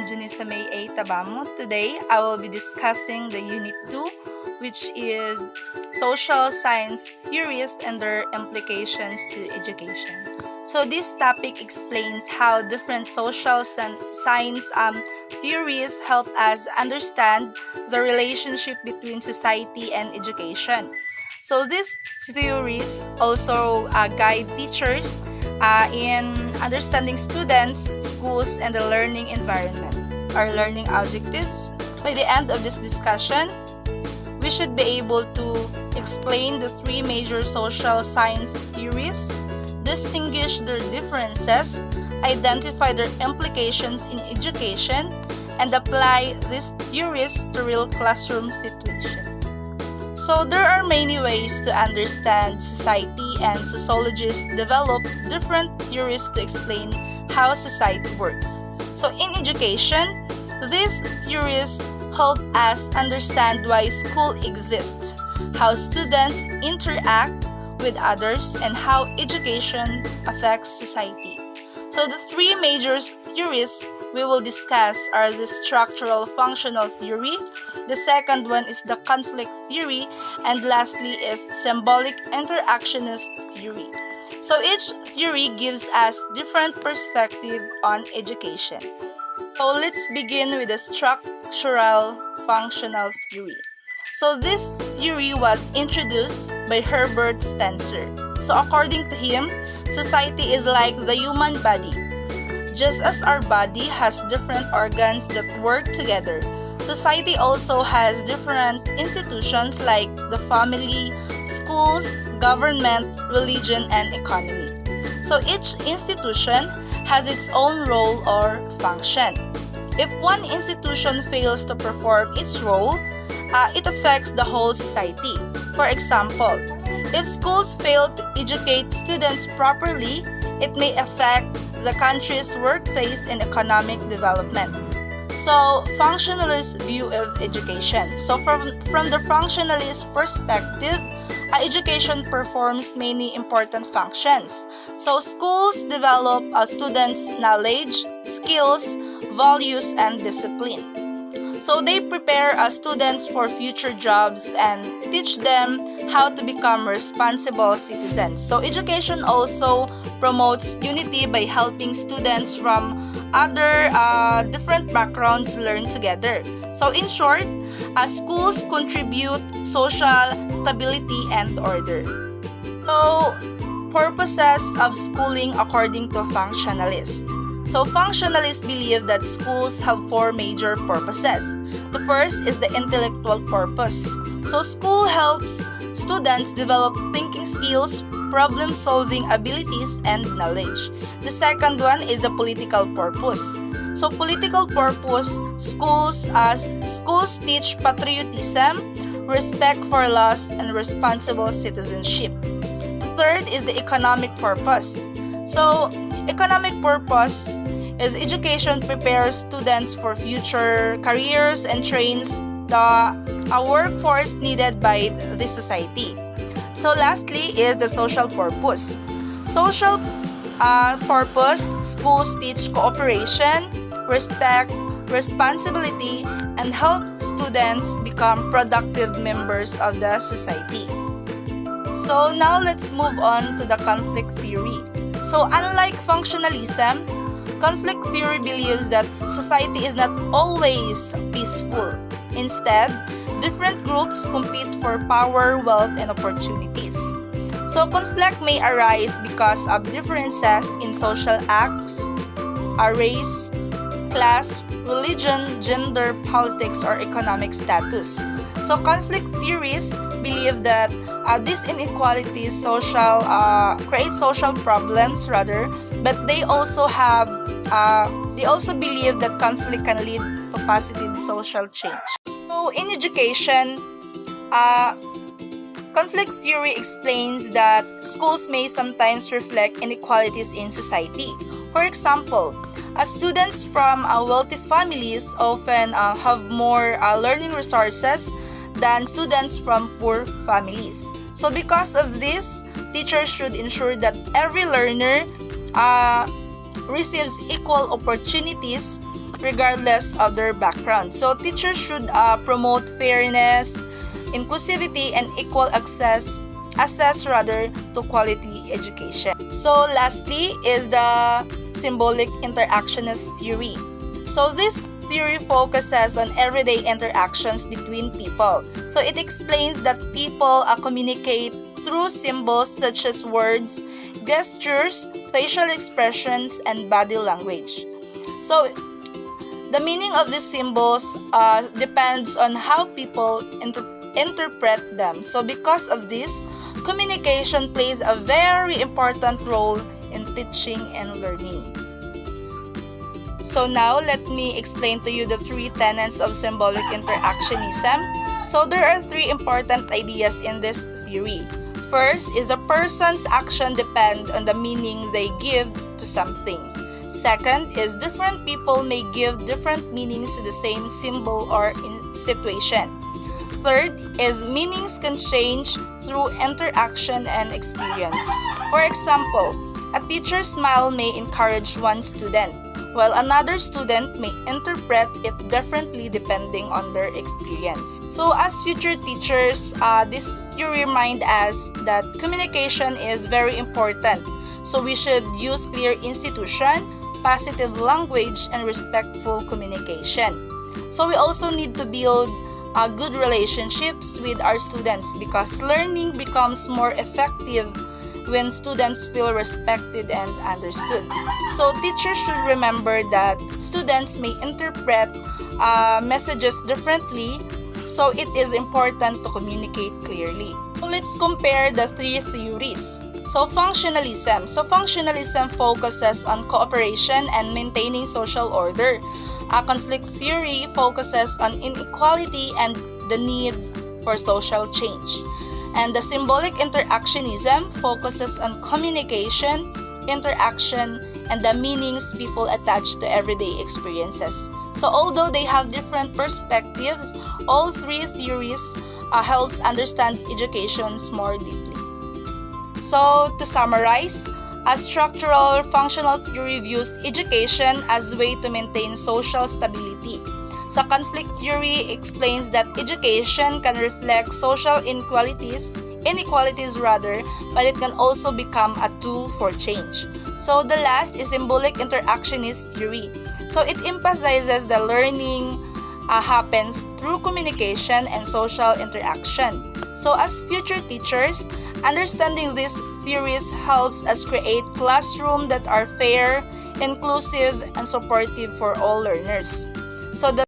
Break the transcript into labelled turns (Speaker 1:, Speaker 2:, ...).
Speaker 1: Junisa May A. Tabamo. Today, I will be discussing the Unit 2, which is Social Science Theories and their implications to education. So this topic explains how different social science theories help us understand the relationship between society and education. So these theories also guide teachers in understanding students, schools, and the learning environment. Our learning objectives. By the end of this discussion, we should be able to explain the three major social science theories, distinguish their differences, identify their implications in education, and apply these theories to real classroom situations. So there are many ways to understand society, and sociologists develop different theories to explain how society works. So in education, these theories help us understand why school exists, how students interact with others, and how education affects society. So the three major theories we will discuss are the structural functional theory, the second one is the conflict theory, and lastly is symbolic interactionist theory. So each theory gives us different perspective on education. So let's begin with the structural functional theory. So this theory was introduced by Herbert Spencer. So according to him, society is like the human body. Just as our body has different organs that work together, society also has different institutions like the family, schools, government, religion, and economy. So each institution has its own role or function. If one institution fails to perform its role, it affects the whole society. For example, if schools fail to educate students properly, it may affect the country's workplace and economic development. So, functionalist view of education. So, from the functionalist perspective, education performs many important functions. So, schools develop students' knowledge, skills, values, and discipline. So they prepare students for future jobs and teach them how to become responsible citizens. So education also promotes unity by helping students from other different backgrounds learn together. So in short, schools contribute social stability and order. So purposes of schooling according to functionalists. So functionalists believe that schools have four major purposes. The first is the intellectual purpose. So school helps students develop thinking skills, problem-solving abilities, and knowledge. The second one is the political purpose. So political purpose, schools teach patriotism, respect for laws, and responsible citizenship. The third is the economic purpose. So economic purpose is education prepares students for future careers and trains the workforce needed by the society. So lastly is the social purpose. Social purpose, schools teach cooperation, respect, responsibility, and help students become productive members of the society. So now let's move on to the conflict theory. So unlike functionalism, conflict theory believes that society is not always peaceful. Instead, different groups compete for power, wealth, and opportunities. So conflict may arise because of differences in social acts, race, class, religion, gender, politics, or economic status. So conflict theories believe that these inequalities create social problems rather, but they also believe that conflict can lead to positive social change. So in education, conflict theory explains that schools may sometimes reflect inequalities in society. For example, students from wealthy families often have more learning resources than students from poor families. So because of this, teachers should ensure that every learner receives equal opportunities regardless of their background. So teachers should promote fairness, inclusivity, and equal access to quality education. So lastly is the symbolic interactionist theory. So this theory focuses on everyday interactions between people. So it explains that people communicate through symbols such as words, gestures, facial expressions, and body language. So the meaning of these symbols depends on how people interpret them. So because of this, communication plays a very important role in teaching and learning. So now let me explain to you the three tenets of symbolic interactionism. So there are three important ideas in this theory. First is the person's action depend on the meaning they give to something. Second is different people may give different meanings to the same symbol or situation. Third is meanings can change through interaction and experience. For example, a teacher's smile may encourage one student, while another student may interpret it differently depending on their experience. So as future teachers, this theory reminds us that communication is very important. So we should use clear institution, positive language, and respectful communication. So we also need to build good relationships with our students because learning becomes more effective when students feel respected and understood. So teachers should remember that students may interpret messages differently, so it is important to communicate clearly. So let's compare the three theories. So functionalism. So functionalism focuses on cooperation and maintaining social order. Conflict theory focuses on inequality and the need for social change. And the symbolic interactionism focuses on communication, interaction, and the meanings people attach to everyday experiences. So although they have different perspectives, all three theories helps understand education more deeply. So to summarize, a structural functional theory views education as a way to maintain social stability. So conflict theory explains that education can reflect social inequalities, but it can also become a tool for change. So the last is symbolic interactionist theory. So it emphasizes the learning happens through communication and social interaction. So as future teachers, understanding these theories helps us create classrooms that are fair, inclusive, and supportive for all learners. So the